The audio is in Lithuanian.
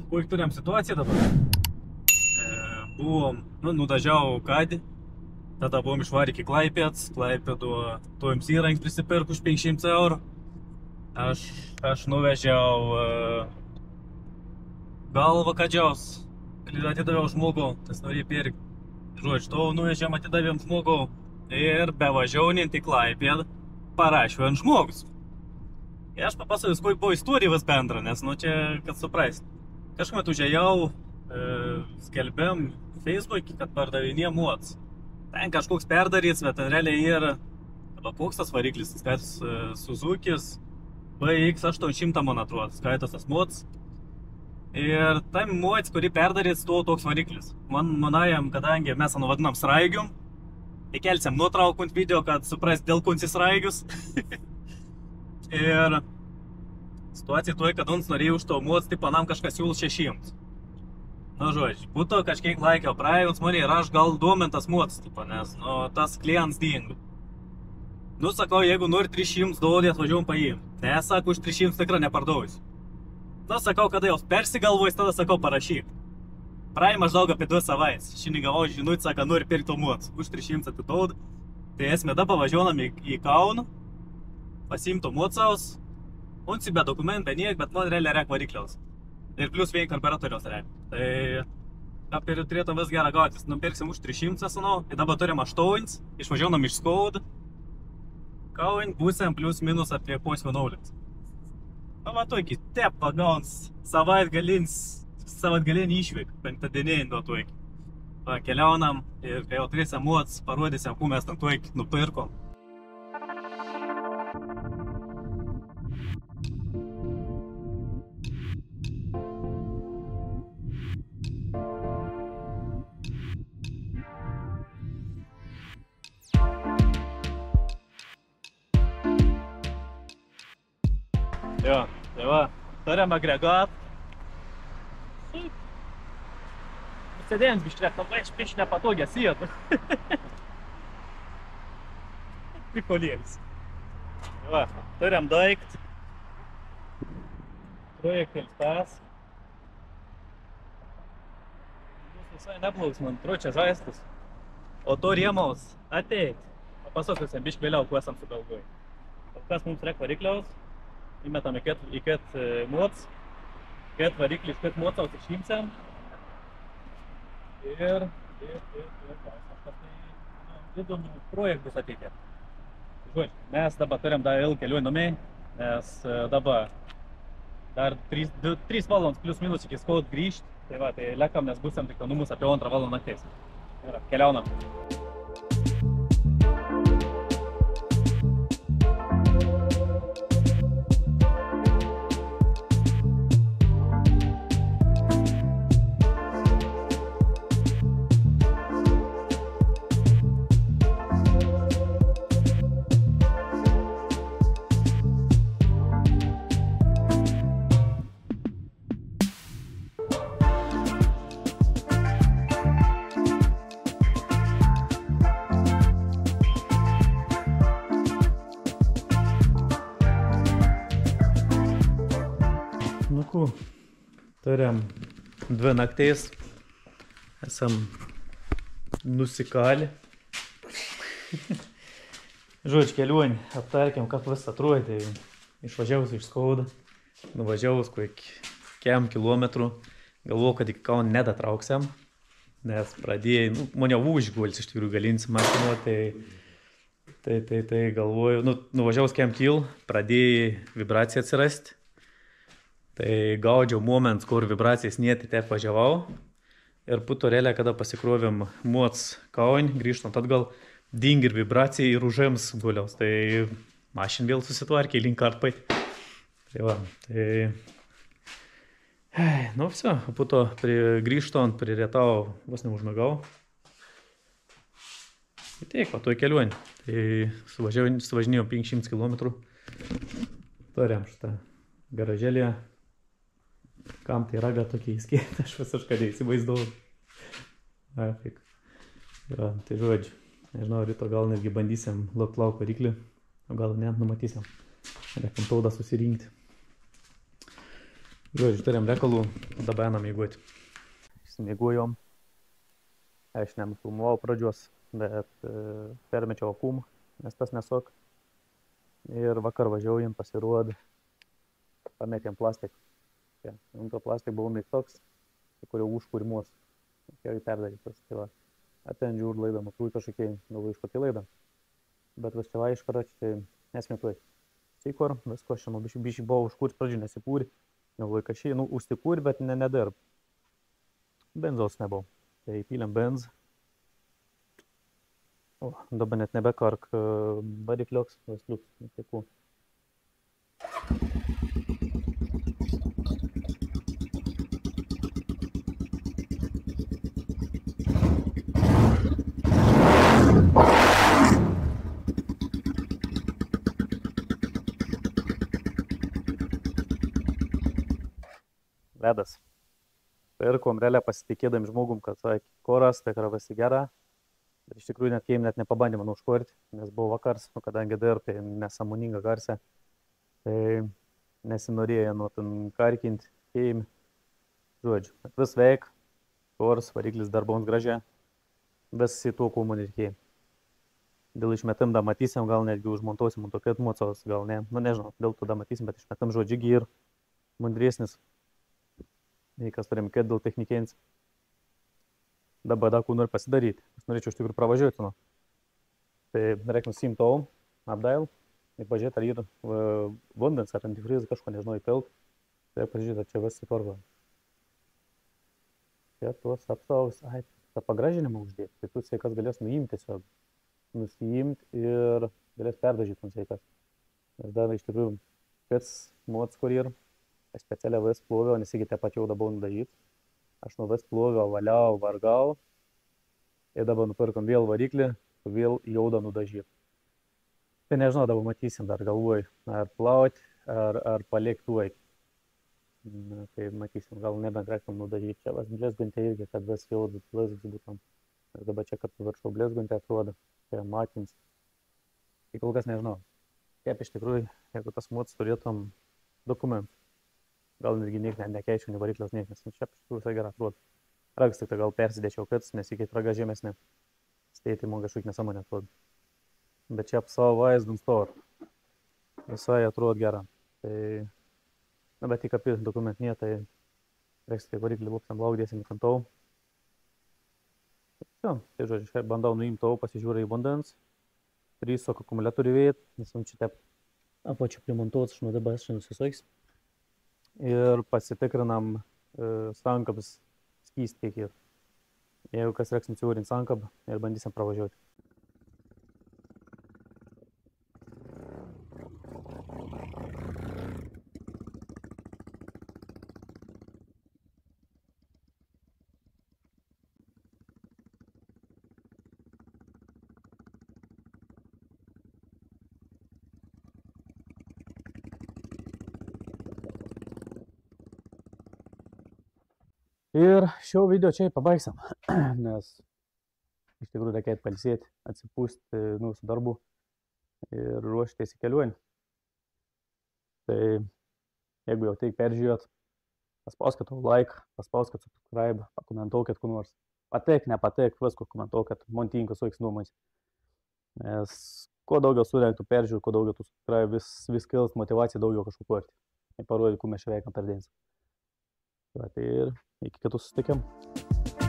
Kuo turėjom situaciją dabar. Buvom, nudažiau Kadį, tada buvom išvarę iki Klaipėdos, Klaipėdo tojams įrangs prisipirk už 500 eurų. Aš nuvežiau galvą kadžiaus, atidaviau žmogų, tas norėjo pirkti. Žodžiu, to nuvežėm, atidavėm žmogų ir bevažiaunint į Klaipėdą parašiau ant žmogus. Ir aš papasakosiu, kokia buvo istorija vis bendra, nes, čia, kad suprast. Kažkuomet užėjau, skelbėm Facebook'e, kad pardavinė mods. Ten kažkoks perdaryts, bet ten realiai yra, koks tas variklis, skaitas Suzuki's BX800, man atrodo, skaitas tas mods. Ir tam mods, kurį perdaryts, toks variklis. Manajam, kadangi mes vadinam sraigium, tai kelsiam nuotraukant video, kad suprast, dėl ko jis sraigius. Ir situacija tuoj, kad ons norėjo už to mods, tai panam kažkas siūl 600. Žodžiu, būtų kažkiek laikio praėjus mane ir aš gal duomentas mods, nes tas klients dingo. Sakau, jeigu nori 300 duodį, atvažiuom paim. Ne, sako, už 300 tikrai nepardausiu. Sakau, kada jau persigalvojus, tada sakau, parašyk. Praėjai maždaug apie 2 savaitės. Šiandien gavau žinutę, sako, nori pirkti to mods. Už 300 atiduodu. Tai esmė da pavažiuonam į Kauną, pasiim to modsaus. Unsi be dokumentų, be niek, bet man realiai reik varikliaus. Ir plus vien karburatoriaus reik. Tai turėtum vis gerą gautis. Nupirksim už 300, ir dabar turim 8, išvažiuonam iš Skaudą. Kauną būsim plus minus apie posvio 0. Va tokį tep pagauns savaitgalinį išvyk, penktadienį nuo tokį. Keliaunam ir kai jau turėsim mods, parodysim, kuo mes ten tokį nupirkom. Jo, tai va, turim agregat. Sėdėjant bištrėk, labai iš nepatogią sietų. Prikolėlis. Tai va, turim daikt. Projektėlis tas. Jūs visai neblaus, man tručia žaistus. O to rėmaus ateit. Pasakosim bišk vėliau, kuo esam sugalvojai. Kas mums reik varikliaus? Įmetam į ket mods, ket variklį iš ket modsaus išimsiam. Ir įdomių projektus ateitė. Žodžiu, mes dabar turim dar ilgą kelionumį, nes dabar dar 3 valandos plus minus iki Skaud grįžt. Tai va, tai lekam, nes būsim tik numus apie 2 valandą nakties. Ir keliaunam. Turim 2 naktais, esam nusikalę. Žodžiu, kelionį, aptarkim, kaip vis atrodė. Išvažiavus iš Skaudą, nuvažiavus kiek kilometrų, galvoju, kad iki Kauno nedatrauksiam, nes pradėjai, mane užguolis iš tikrųjų galinsi mašino, tai galvoju, nuvažiavus kiek kil, pradėjai vibraciją atsirasti. Tai gaudžiau moments, kur vibracijas nėti te važiavau. Ir puto realiai, kada pasikrovėm mods Kaunį, grįžtant atgal, ding ir vibracija ir užėms guliaus. Tai mašin vėl susitvarkė, link kartpai. Tai va, tai... Viso, puto grįžtant, pririetau, vos neužmigau. Tai tiek, va, toj kelionį. Tai suvažinėjom 500 km. Turim šitą garažėlį. Kam tai raga tokia įskėta, aš visiškai neįsivaizdavau. Tai žodžiu, nežinau, ryto gal netgi bandysim lauk variklį, o gal ne, numatysim. Reikim taudą susirinkti. Žodžiu, turėjom reikalų, dabar einam miegoti. Išsimiegojom. Aš nenufilmavau pradžios, bet permečiau akum, nes tas nesok. Ir vakar važiaujam, pasirodė, pametėm plastiką. To plastik buvo toks, kurio užkūrimus. Gerai perdarytas. Tai va, ten žiūr laidą, matau kažkokiai, galvoju, iš kokį laidą. Bet vis čia iš karačiai, nesmėtuoj. Sikor, visko aš šiandien bišį buvau užkūrti, pradžių nesipūrį. Galvoju, kažkai, užsikūrį, bet nedarb. Benzos nebuvo. Tai įpylėm benz. O, dabar net nebekark varikliuks, vasliuks, netikų. Ledas. Pirkom realiai pasitikėdami žmogum, kad koras tikrai visi gera. Bet iš tikrųjų net nepabandėm užkurti, nes buvo vakars, kadangi dar tai nesąmoninga garsė. Tai nesinorėjo nuo ten karkinti, keimi. Žodžiu, vis veik, koras, variklis darboms gražia. Visi tuo, ko man reikėjo. Dėl išmetim dar matysim, gal netgi užmontuosim ant tokia atmocos, gal ne. Nežinau, dėl to dar matysim, bet išmetim žodžiu ir mandresnis. Kas turim kėt dėl technikėns. Dabar dar ko noriu pasidaryti. Aš norėčiau iš tikrųjų pravažiuoti. Tai reikia nusiimti tau, apdail. Ir pažiūrėti, ar yra vandens, ar antifrizą kažko, nežinau, įpilt. Tai pažiūrėti, ar čia visi tvarko. Čia tuos apsaus, tą pagražinimą uždėti. Tai tu sveikas galės nuimti tiesiog. Nusiimti ir galės perdažyti ant sveikas. Nes dar iš tikrųjų, pėts mods, kur yra. Aš specialiai vis ploviau, nes iki tą pačiau dabar nudažyti. Aš nuo vis ploviau, valiau, vargau. Ir dabar nupirkom vėl variklį, vėl jaudą nudažyti. Tai nežinau, dabar matysim, dar galvoju, ar plauti, ar palikti tuoj. Tai matysim, gal nebent reikam nudažyti. Čia vas blėsgantė irgi, kad vis jaudas blėsgas būtum. Ir dabar čia, kad viršau blėsgantė atrodo, tai matins. Tai kol kas nežinau. Kaip iš tikrųjų, jeigu tas mods turėtum dokumentų. Gal netgi nekeičiau, nei variklios niek, nes čia iš tikrųjų visai gerai atrodo. Ragas tik tai gal persidėčiau kits, nes iki raga žemesnė. Stėti man kažkaip nesąmonė atrodo. Bet čia savo vaizdum stor. Visai atrodo gerą. Tai, bet tik apie dokumentinė, tai reiks tai variklį lūpsam laukdėsim į kantau. Tai žodžiu, bandau nuimti tau, pasižiūrė į vandens. 3 akumuliatorių vėjai, nes man čia apačiu primontuotas, aš nuo dabar šiandien susisaiks. Ir pasitikrinam sankabs skystį kiek ir. Jeigu kas reiksim siūrinti sankabą ir bandysim pravažiuoti. Ir šio video čia pabaigsim, nes iš tikrųjų reikia pailsėti, atsipūsti nuo su darbu ir ruoštis į kelionę. Tai jeigu jau tai peržiūrėjot, paspauskit like, paspauskit subscribe, pakomentuokit kur nors. Pateik, nepateik, visko komentuokit, man tinka su X nuomonės. Nes kuo daugiau surenktų peržiūrų, kuo daugiau tų subscribe, vis kils motivacija daugiau kažko kurti. Ir parodyti, kur mes čia veikam per dėmesį. Tai ir iki kitų susitikimų.